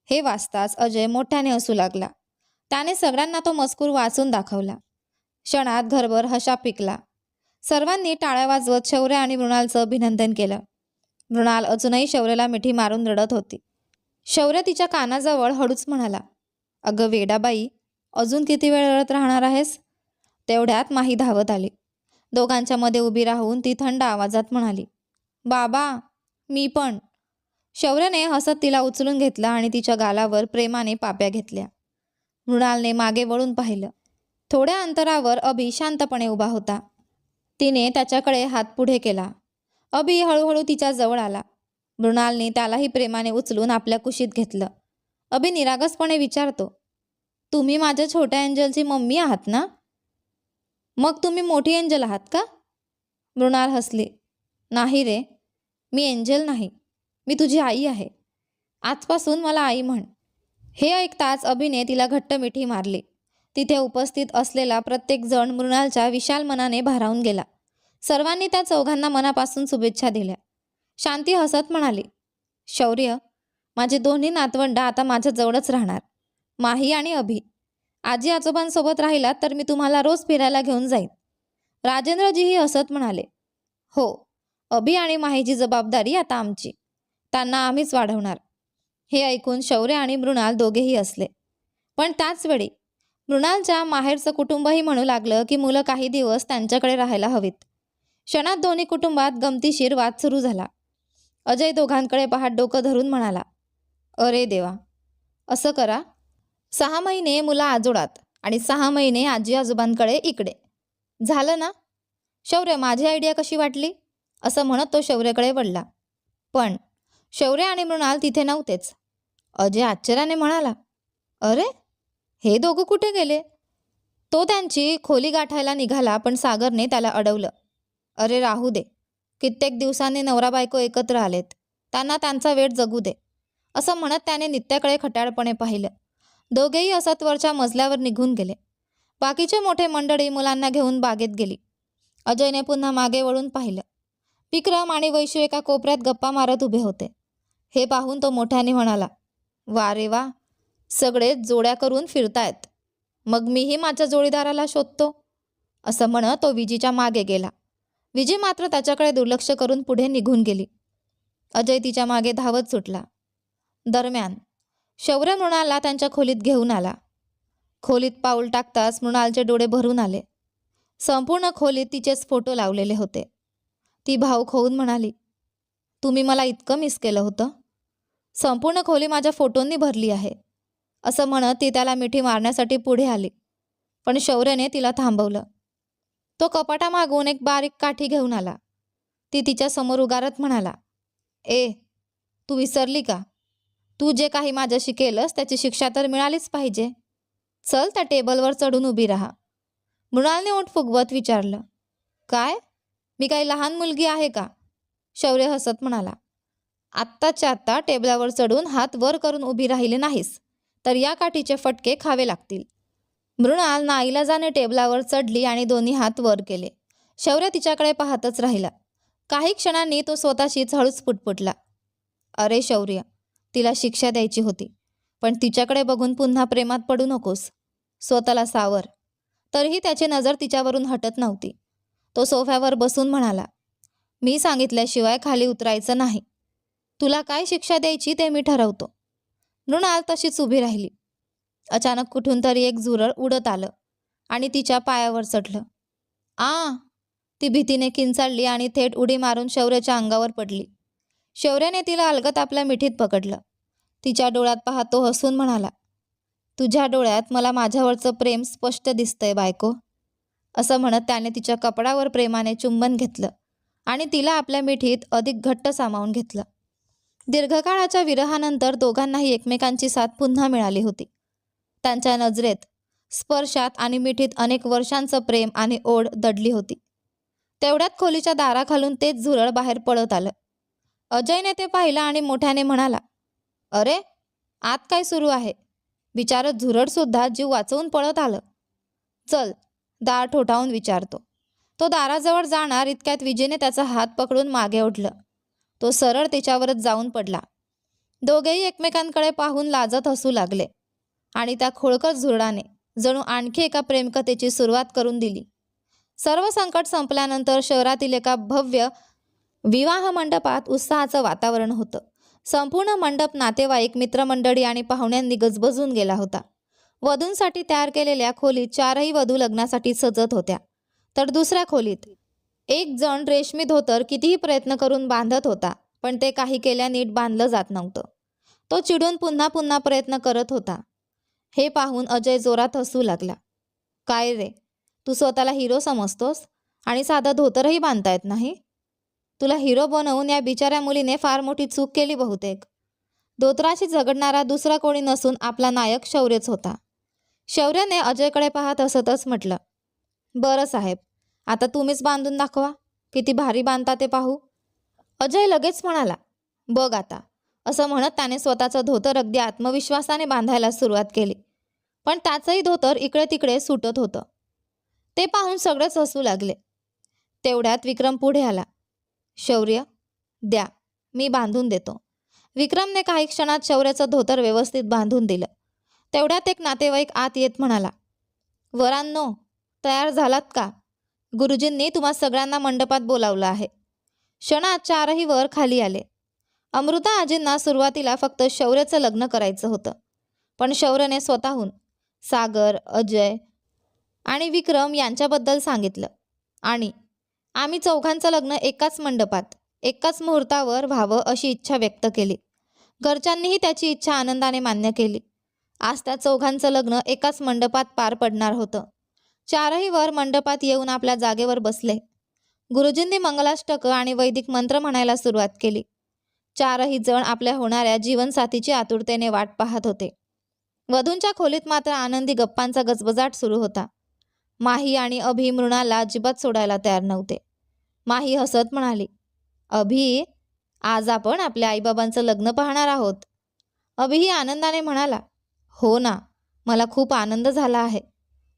हे वाचताच अजय मोठ्याने हसू लागला. त्याने सगळ्यांना तो मजकूर वाचून दाखवला. क्षणात घरभर हशा पिकला. सर्वांनी टाळ्या वाजवत शौर्य आणि मृणालचं अभिनंदन केलं. मृणाल अजूनही शौर्याला मिठी मारून रडत होती. शौर्य तिच्या कानाजवळ हळूच म्हणाला, अगं वेडाबाई, अजून किती वेळ रडत राहणार आहेस? तेवढ्यात माही धावत आली. दोघांच्या मध्ये उभी राहून ती थंड आवाजात म्हणाली, बाबा मी पण. शौर्याने हसत तिला उचलून घेतलं आणि तिच्या गालावर प्रेमाने पाप्या घेतल्या. मृणालने मागे वळून पाहिलं. थोड्या अंतरावर अभि शांतपणे उभा होता. तिने त्याच्याकडे हात पुढे केला. अभि हळूहळू तिच्या जवळ आला. मृणालने त्यालाही प्रेमाने उचलून आपल्या कुशीत घेतलं. अभि निरागसपणे विचारतो, तुम्ही माझ्या छोट्या एंजलची मम्मी आहात ना? मग तुम्ही मोठी एंजल आहात का? मृणाल हसली. नाही रे, मी एंजल नाही, मी तुझी आई आहे. आजपासून मला आई म्हण. हे ऐकताच अभिने तिला घट्ट मिठी मारली. तिथे उपस्थित असलेला प्रत्येक जण मृणालच्या विशाल मनाने भारावून गेला. सर्वांनी त्या चौघांना मनापासून शुभेच्छा दिल्या. शांती हसत म्हणाली, शौर्य, माझे दोन्ही नातवंड आता माझ्या जवळच राहणार. माही आणि अभि. आजी आजोबांसोबत राहिलात तर मी तुम्हाला रोज फिरायला घेऊन जाईन. राजेंद्रजीही हसत म्हणाले, हो, अभि आणि माहीची जबाबदारी आता आमची. त्यांना आम्हीच वाढवणार. हे ऐकून शौर्य आणि मृणाल दोघेही हसले. पण त्याच वेळी मृणालच्या माहेरचं कुटुंबही म्हणू लागलं की मुलं काही दिवस त्यांच्याकडे राहायला हवीत. क्षणात दोन्ही कुटुंबात गमतीशीर वाद सुरू झाला. अजय दोघांकडे पाहत डोकं धरून म्हणाला, अरे देवा, असं करा. 6 महिने मुलं आजोळात आणि 6 महिने आजी आजोबांकडे इकडे. झालं ना? शौर्य, माझी आयडिया कशी वाटली? असं म्हणत तो शौर्यकडे वळला. पण शौर्य आणि मृणाल तिथे नव्हतेच. अजय आश्चर्याने म्हणाला, अरे, हे दोघं कुठे गेले? तो त्यांची खोली गाठायला निघाला पण सागरने त्याला अडवलं. अरे राहू दे, कित्येक दिवसांनी नवरा बायको एकत्र आलेत, त्यांना त्यांचा वेळ जगू दे. असं म्हणत त्याने नित्याकडे खट्याळपणे पाहिलं. दोघेही असत वरच्या मजल्यावर निघून गेले. बाकीचे मोठे मंडळी मुलांना घेऊन बागेत गेली. अजयने पुन्हा मागे वळून पाहिलं. विक्रम आणि वैशू एका कोपऱ्यात गप्पा मारत उभे होते. हे पाहून तो मोठ्याने म्हणाला, वा रे वा, सगळे जोड्या करून फिरतायत. मग मीही माझ्या जोडीदाराला शोधतो. असं म्हणत तो विजीच्या मागे गेला. विजी मात्र त्याच्याकडे दुर्लक्ष करून पुढे निघून गेली. अजय तिच्या मागे धावत सुटला. दरम्यान शौर्य मृणालला त्यांच्या खोलीत घेऊन आला. खोलीत पाऊल टाकताच मृणालचे डोळे भरून आले. संपूर्ण खोलीत तिचेच फोटो लावलेले होते. ती भावुक होऊन म्हणाली, तुम्ही मला इतकं मिस केलं होतं? संपूर्ण खोली माझ्या फोटोंनी भरली आहे. असं म्हणत ती त्याला मिठी मारण्यासाठी पुढे आली, पण शौर्यने तिला थांबवलं. तो कपाटामागून एक बारीक काठी घेऊन आला. ती तिच्या समोर उगारत म्हणाला, तू विसरली का? तू जे काही माझ्याशी केलंस त्याची शिक्षा तर मिळालीच पाहिजे. चल त्या टेबलवर चढून उभी राहा. मृणालने ओठ फुगवत विचारलं. काय? मी काही लहान मुलगी आहे का? शौर्य हसत म्हणाला, आत्ताच्या आत्ता टेबलावर चढून हात वर करून उभी राहिली नाहीस तर या काठीचे फटके खावे लागतील. मृणाल नाईलाजाने टेबलावर चढली आणि दोन्ही हात वर केले. शौर्य तिच्याकडे पाहतच राहिला. काही क्षणांनी तो स्वतःशीच हळूच पुटपुटला, अरे शौर्य, तिला शिक्षा द्यायची होती, पण तिच्याकडे बघून पुन्हा प्रेमात पडू नकोस. स्वतःला सावर. तरीही त्याची नजर तिच्यावरून हटत नव्हती. तो सोफ्यावर बसून म्हणाला, मी सांगितल्याशिवाय खाली उतरायचं नाही. तुला काय शिक्षा द्यायची ते मी ठरवतो. मृणाल तशीच उभी राहिली. अचानक कुठून तरी एक झुरळ उडत आलं आणि तिच्या पायावर चढलं. ती भीतीने किंचाळली आणि थेट उडी मारून शौर्याच्या अंगावर पडली. शौर्याने तिला अलगद आपल्या मिठीत पकडलं. तिच्या डोळ्यात पाहत तो हसून म्हणाला, तुझ्या डोळ्यात मला माझ्यावरचं प्रेम स्पष्ट दिसतंय बायको. असं म्हणत त्याने तिच्या कपडावर प्रेमाने चुंबन घेतलं आणि तिला आपल्या मिठीत अधिक घट्ट सामावून घेतलं. दीर्घकाळाच्या विरहानंतर दोघांनाही एकमेकांची साथ पुन्हा मिळाली होती. त्यांच्या नजरेत, स्पर्शात आणि मिठीत अनेक वर्षांचं प्रेम आणि ओढ दडली होती. तेवढ्यात खोलीच्या दाराखालून तेच झुरळ बाहेर पडत आलं. अजयने ते पाहिलं आणि मोठ्याने म्हणाला, अरे, आत काय सुरू आहे? विचारत झुरळसुद्धा जीव वाचवून पळत आलं. चल, दार ठोठावून विचारतो. तो दाराजवळ जाणार इतक्यात विजेने त्याचा हात पकडून मागे ओढलं. तो सरळ तिच्यावरच जाऊन पडला. दोघेही एकमेकांकडे पाहून लाजत हसू लागले आणि त्या खोडकर झुरळाने जणू आणखी एका प्रेमकथेची सुरुवात करून दिली. सर्व संकट संपल्यानंतर शहरातील एका भव्य विवाह मंडपात उत्साहाचं वातावरण होतं. संपूर्ण मंडप नातेवाईक, मित्रमंडळी आणि पाहुण्यांनी गजबजून गेला होता. वधूंसाठी तयार केलेल्या खोलीत चारही वधू लग्नासाठी सजत होत्या, तर दुसऱ्या खोलीत एक जण रेशमी धोतर कितीही प्रयत्न करून बांधत होता, पण ते काही केल्या नीट बांधलं जात नव्हतं. तो चिडून पुन्हा पुन्हा प्रयत्न करत होता. हे पाहून अजय जोरात हसू लागला. काय रे, तू स्वतःला हिरो समजतोस आणि साधं धोतरही बांधता येत नाही? तुला हिरो बनवून या बिचाऱ्या मुलीने फार मोठी चूक केली बहुतेक. धोतराशी झगडणारा दुसरा कोणी नसून आपला नायक शौर्यच होता. शौर्याने अजयकडे पाहत हसतच म्हटलं, बरं साहेब, आता तुम्हीच बांधून दाखवा, किती भारी बांधता ते पाहू. अजय लगेच म्हणाला, बघ आता. असं म्हणत त्याने स्वतःचं धोतर अगदी आत्मविश्वासाने बांधायला सुरुवात केली, पण त्याचंही धोतर इकडे तिकडे सुटत होतं. ते पाहून सगळेच हसू लागले. तेवढ्यात विक्रम पुढे आला. शौर्य, द्या, मी बांधून देतो. विक्रमने काही क्षणात शौर्याचं धोतर व्यवस्थित बांधून दिलं. तेवढ्यात एक नातेवाईक आत येत म्हणाला, वरांनो, तयार झालात का? गुरुजींनी तुम्हा सगळ्यांना मंडपात बोलावलं आहे. क्षणात चारही वर खाली आले. अमृता आजींना सुरुवातीला फक्त शौर्याचं लग्न करायचं होतं, पण शौर्यने स्वतःहून सागर, अजय आणि विक्रम यांच्याबद्दल सांगितलं आणि आम्ही चौघांचं लग्न एकाच मंडपात, एकाच मुहूर्तावर व्हावं अशी इच्छा व्यक्त केली. घरच्यांनीही त्याची इच्छा आनंदाने मान्य केली. आज त्या चौघांचं लग्न एकाच मंडपात पार पडणार होतं. चारही वर मंडपात येऊन आपल्या जागेवर बसले. गुरुजींनी मंगलाष्टक आणि वैदिक मंत्र म्हणायला सुरुवात केली. चारही जण आपल्या होणाऱ्या जीवनसाथीची आतुरतेने वाट पाहत होते. वधूंच्या खोलीत मात्र आनंदी गप्पांचा गजबजाट सुरू होता. माही आणि अभि मृणालला अजिबात सोडायला तयार नव्हते. माही हसत म्हणाली, अभि, आज आपण आपल्या आईबाबांचं लग्न पाहणार आहोत. अभिही आनंदाने म्हणाला, हो ना, मला खूप आनंद झाला आहे.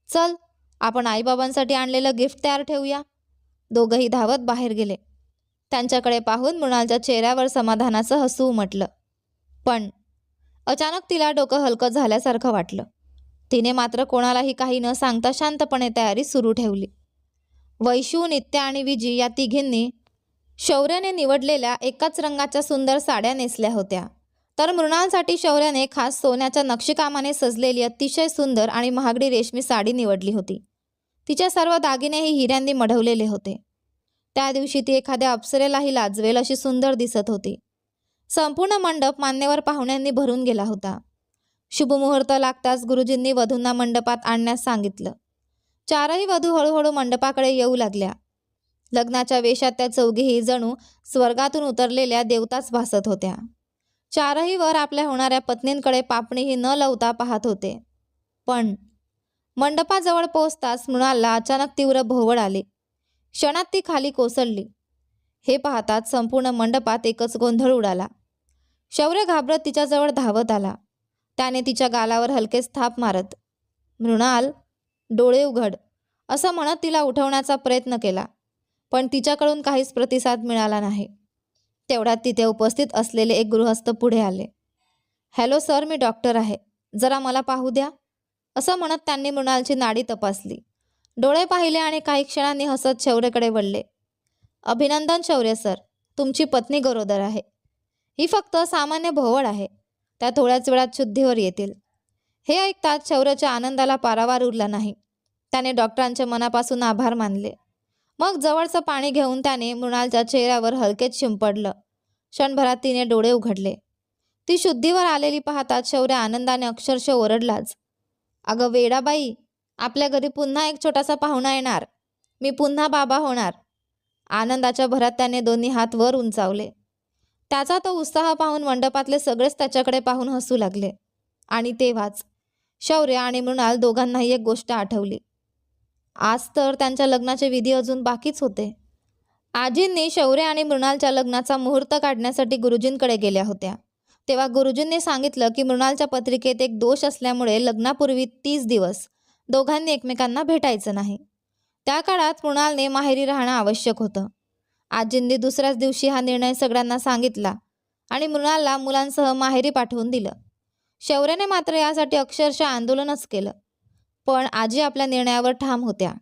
चल, आपण आईबाबांसाठी आणलेलं गिफ्ट तयार ठेवूया. दोघंही धावत बाहेर गेले. त्यांच्याकडे पाहून मृणालच्या चेहऱ्यावर समाधानाचं हसू उमटलं. पण अचानक तिला डोकं हलकं झाल्यासारखं वाटलं. तिने मात्र कोणालाही काही न सांगता शांतपणे तयारी सुरू ठेवली. वैशू, नित्या आणि विजी या तिघींनी शौर्याने निवडलेल्या एकाच रंगाच्या सुंदर साड्या नेसल्या होत्या. तर मृणालसाठी शौर्याने खास सोन्याच्या नक्षीकामाने सजलेली अतिशय सुंदर आणि महागडी रेशमी साडी निवडली होती. तिचे सर्व दागिनेही हिऱ्यांनी मढवलेले होते. त्या दिवशी ती एखाद्या अप्सरेलाही लाजवेल अशी सुंदर दिसत होती. संपूर्ण मंडप मान्यवर पाहुण्यांनी भरून गेला होता. शुभमुहूर्त लागताच गुरुजींनी वधूंना मंडपात आणण्यास सांगितलं. चारही वधू हळूहळू मंडपाकडे येऊ लागल्या. लग्नाच्या वेशात त्या चौघीही जणू स्वर्गातून उतरलेल्या देवताच भासत होत्या. चारही वर आपल्या होणाऱ्या पत्नींकडे पापणीही न लावता पाहत होते. पण मंडपाजवळ पोहोचताच मृणालला अचानक तीव्र भोवळ आली. क्षणात ती खाली कोसळली. हे पाहताच संपूर्ण मंडपात एकच गोंधळ उडाला. शौर्य घाबरत तिच्याजवळ धावत आला. त्याने तिच्या गालावर हलकेच थाप मारत, "मृणाल, डोळे उघड," असं म्हणत तिला उठवण्याचा प्रयत्न केला. पण तिच्याकडून काहीच प्रतिसाद मिळाला नाही. तेवढ्यात तिथे उपस्थित असलेले एक गृहस्थ पुढे आले. "हॅलो सर, मी डॉक्टर आहे. जरा मला पाहू द्या," असं म्हणत त्यांनी मृणालची नाडी तपासली. डोळे पाहिले आणि काही क्षणांनी हसत शौर्यकडे वळले. "अभिनंदन शौर्य सर, तुमची पत्नी गरोदर आहे. ही फक्त सामान्य भोवळ आहे. त्या थोड्याच वेळात शुद्धीवर येतील." हे ऐकताच शौर्याच्या आनंदाला पारावार उरला नाही. त्याने डॉक्टरांचे मनापासून आभार मानले. मग जवळचं पाणी घेऊन त्याने मृणालच्या चेहऱ्यावर हलकेच शिंपडलं. क्षणभरात तिने डोळे उघडले. ती शुद्धीवर आलेली पाहताच शौर्य आनंदाने अक्षरशः ओरडलाच, "अगं वेडाबाई, आपल्या घरी पुन्हा एक छोटासा पाहुणा येणार. मी पुन्हा बाबा होणार." आनंदाच्या भरात त्याने दोन्ही हात वर उंचावले. त्याचा तो उत्साह पाहून मंडपातले सगळेच त्याच्याकडे पाहून हसू लागले. आणि तेव्हाच शौर्य आणि मृणाल दोघांनाही एक गोष्ट आठवली. आज तर त्यांच्या लग्नाचे विधी अजून बाकीच होते. आजींनी शौर्य आणि मृणालच्या लग्नाचा मुहूर्त काढण्यासाठी गुरुजींकडे गेल्या होत्या. तेव्हा गुरुजींनी सांगितलं की मृणालच्या पत्रिकेत एक दोष असल्यामुळे लग्नापूर्वी 30 दिवस दोघांनी एकमेकांना भेटायचं नाही. त्या काळात मृणालने माहेरी राहणं आवश्यक होतं. आजींनी दुसऱ्याच दिवशी हा निर्णय सगळ्यांना सांगितला आणि मृणालला मुलांसह माहेरी पाठवून दिलं. शौर्याने मात्र यासाठी अक्षरशः आंदोलनच केलं. पण आजी आपल्या निर्णयावर ठाम होत्या.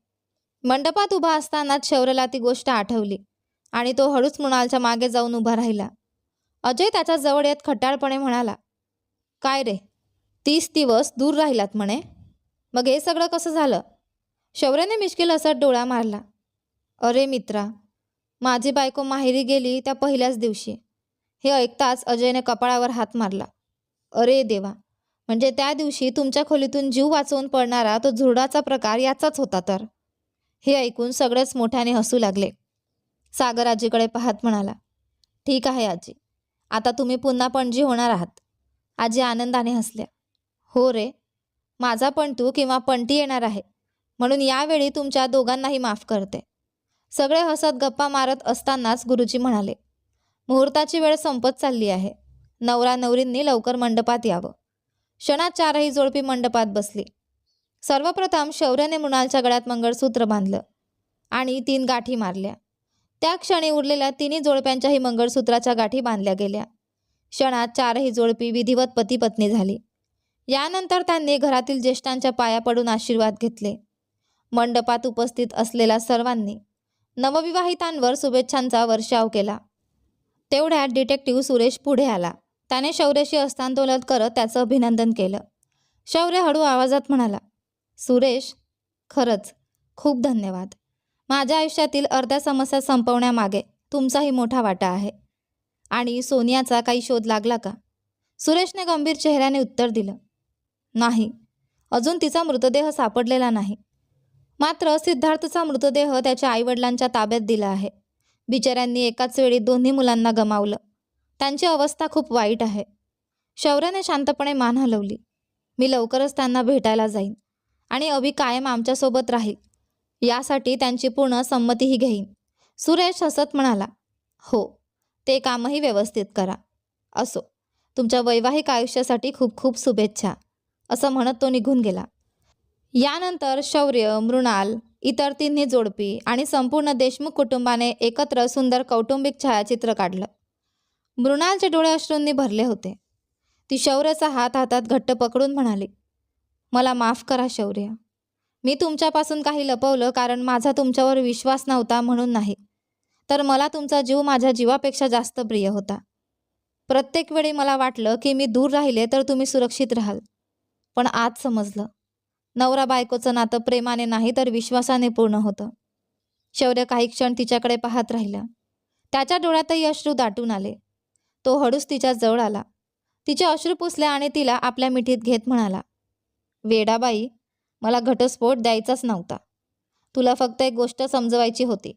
मंडपात उभा असतानाच शौर्याला ती गोष्ट आठवली आणि तो हळूच मृणालच्या मागे जाऊन उभा राहिला. अजय त्याच्या जवळ येत खट्टाळपणे म्हणाला, "काय रे, 30 दिवस दूर राहिलात म्हणे? मग हे सगळं कसं झालं?" शौर्याने मिश्किल हसत डोळा मारला. "अरे मित्रा, माझी बायको माहेरी गेली त्या पहिल्याच दिवशी." हे ऐकताच अजयने कपाळावर हात मारला. "अरे देवा, म्हणजे त्या दिवशी तुमच्या खोलीतून जीव वाचवून पडणारा तो झुरडाचा प्रकार याचाच होता तर." हे ऐकून सगळेच मोठ्याने हसू लागले. सागर आजीकडे पाहत म्हणाला, "ठीक आहे आजी, आता तुम्ही पुन्हा पणजी होणार आहात." आजी आनंदाने हसल्या. "हो रे, माझा पणतू किंवा पणती येणार आहे, म्हणून यावेळी तुमच्या दोघांनाही माफ करते." सगळे हसत गप्पा मारत असतानाच गुरुजी म्हणाले, "मुहूर्ताची वेळ संपत चालली आहे. नवरा नवरींनी लवकर मंडपात यावं." क्षणात चारही जोडपी मंडपात बसली. सर्वप्रथम शौर्याने मृणालच्या गळ्यात मंगळसूत्र बांधलं आणि 3 गाठी मारल्या. त्या क्षणी उरलेल्या तिन्ही जोडप्यांच्याही मंगळसूत्राच्या गाठी बांधल्या गेल्या. क्षणात चारही जोडपी विधिवत पती पत्नी झाली. यानंतर त्यांनी घरातील ज्येष्ठांच्या पाया पडून आशीर्वाद घेतले. मंडपात उपस्थित असलेल्या सर्वांनी नवविवाहितांवर शुभेच्छांचा वर्षाव केला. तेवढ्यात डिटेक्टिव्ह सुरेश पुढे आला. त्याने शौर्याशी हस्तांदोलन करत त्याचं अभिनंदन केलं. शौर्य हळू आवाजात म्हणाला, "सुरेश, खरंच खूप धन्यवाद. माझ्या आयुष्यातील अर्ध्या समस्या संपवण्यामागे तुमचाही मोठा वाटा आहे." "आणि सोनियाचा काही शोध लागला का?" सुरेशने गंभीर चेहऱ्याने उत्तर दिलं. "नाही, अजून तिचा मृतदेह सापडलेला नाही. मात्र सिद्धार्थचा मृतदेह त्याच्या आईवडिलांच्या ताब्यात दिला आहे. बिचाऱ्यांनी एकाच वेळी दोन्ही मुलांना गमावलं. त्यांची अवस्था खूप वाईट आहे." शौर्याने शांतपणे मान हलवली. "मी लवकरच त्यांना भेटायला जाईन आणि अभि कायम आमच्यासोबत राहील यासाठी त्यांची पूर्ण संमतीही घेईन." सुरेश हसत म्हणाला, "हो, ते कामही व्यवस्थित करा. असो, तुमच्या वैवाहिक आयुष्यासाठी खूप खूप शुभेच्छा." असं म्हणत तो निघून गेला. यानंतर शौर्य, मृणाल, इतर तिन्ही जोडपी आणि संपूर्ण देशमुख कुटुंबाने एकत्र सुंदर कौटुंबिक छायाचित्र काढलं. मृणालचे डोळे अश्रूंनी भरले होते. ती शौर्याचा हात हातात घट्ट पकडून म्हणाली, "मला माफ करा शौर्य. मी तुमच्यापासून काही लपवलं कारण माझा तुमच्यावर विश्वास नव्हता म्हणून नाही, तर मला तुमचा जीव माझ्या जीवापेक्षा जास्त प्रिय होता." प्रत्येक वेळी मला वाटलं की मी दूर राहिले तर तुम्ही सुरक्षित राहाल. पण आज समजलं, नवरा बायकोचं नातं प्रेमाने नाही तर विश्वासाने पूर्ण होतं. शौर्य काही क्षण तिच्याकडे पाहत राहिला. त्याच्या डोळ्यातही अश्रू दाटून आले. तो हळूच तिच्या जवळ आला. तिचे अश्रू पुसले आणि तिला आपल्या मिठीत घेत म्हणाला, वेडाबाई, मला घटस्फोट द्यायचाच नव्हता. तुला फक्त एक गोष्ट समजवायची होती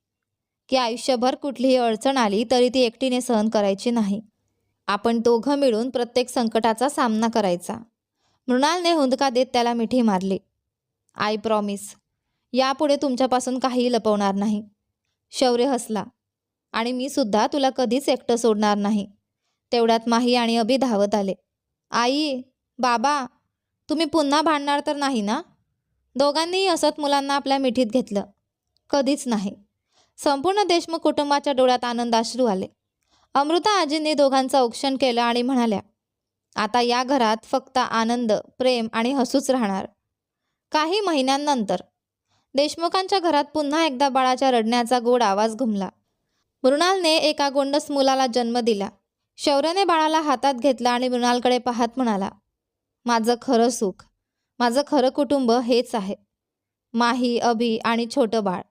की आयुष्यभर कुठलीही अडचण आली तरी ती एकटीने सहन करायची नाही. आपण दोघं मिळून प्रत्येक संकटाचा सामना करायचा. मृणालने हुंदका देत त्याला मिठी मारली. आय प्रॉमिस, यापुढे तुमच्यापासून काहीही लपवणार नाही. शौर्य हसला. आणि मी सुद्धा तुला कधीच एकटं सोडणार नाही. तेवढ्यात माही आणि अभि धावत आले. आई, बाबा, तुम्ही पुन्हा भांडणार तर नाही ना? दोघांनीही हसत मुलांना आपल्या मिठीत घेतलं. कधीच नाही. संपूर्ण देशमुख कुटुंबाच्या डोळ्यात आनंदाश्रू आले. अमृता आजींनी दोघांचं औक्षण केलं आणि म्हणाल्या, आता या घरात फक्त आनंद, प्रेम आणि हसूच राहणार. काही महिन्यांनंतर देशमुखांच्या घरात पुन्हा एकदा बाळाच्या रडण्याचा गोड आवाज घुमला. मृणालने एका गोंडस मुलाला जन्म दिला. शौर्याने बाळाला हातात घेतला आणि मृणालकडे पाहत म्हणाला, माझं खरं सुख, माझं खरं कुटुंब हेच आहे. माही, अभि आणि छोटं बाळ,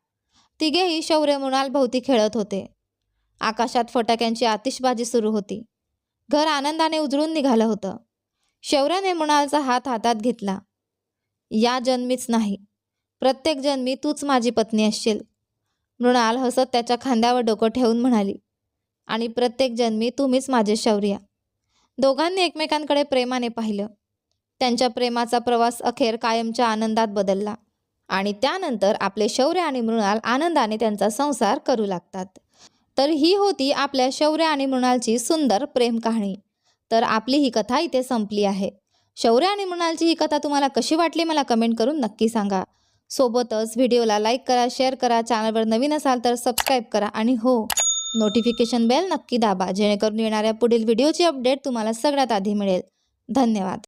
तिघेही शौर्य मृणालभोवती खेळत होते. आकाशात फटाक्यांची आतिषबाजी सुरू होती. घर आनंदाने उजळून निघालं होतं. शौर्याने मृणालचा हात हातात घेतला. या जन्मीच नाही, प्रत्येक जन्मी तूच माझी पत्नी असशील. मृणाल हसत त्याच्या खांद्यावर डोकं ठेवून म्हणाली, आणि प्रत्येक जन्मी तुम्हीच माझे शौर्य. दोघांनी एकमेकांकडे प्रेमाने पाहिलं. त्यांच्या प्रेमाचा प्रवास अखेर कायमच्या आनंदात बदलला. आणि त्यानंतर आपले शौर्य आणि मृणाल आनंदाने त्यांचा संसार करू लागतात. तर ही होती आपल्या शौर्य आणि मृणालची सुंदर प्रेम कहाणी. तर आपली ही कथा इथे संपली आहे. शौर्य आणि मृणालची ही कथा तुम्हाला कशी वाटली मला कमेंट करून नक्की सांगा. सोबतच व्हिडिओला लाईक करा, शेअर करा, चॅनलवर नवीन असाल तर सबस्क्राईब करा आणि हो, नोटिफिकेशन बेल नक्की दाबा जेणेकरून येणाऱ्या पुढील व्हिडिओची अपडेट तुम्हाला सगळ्यात आधी मिळेल. धन्यवाद.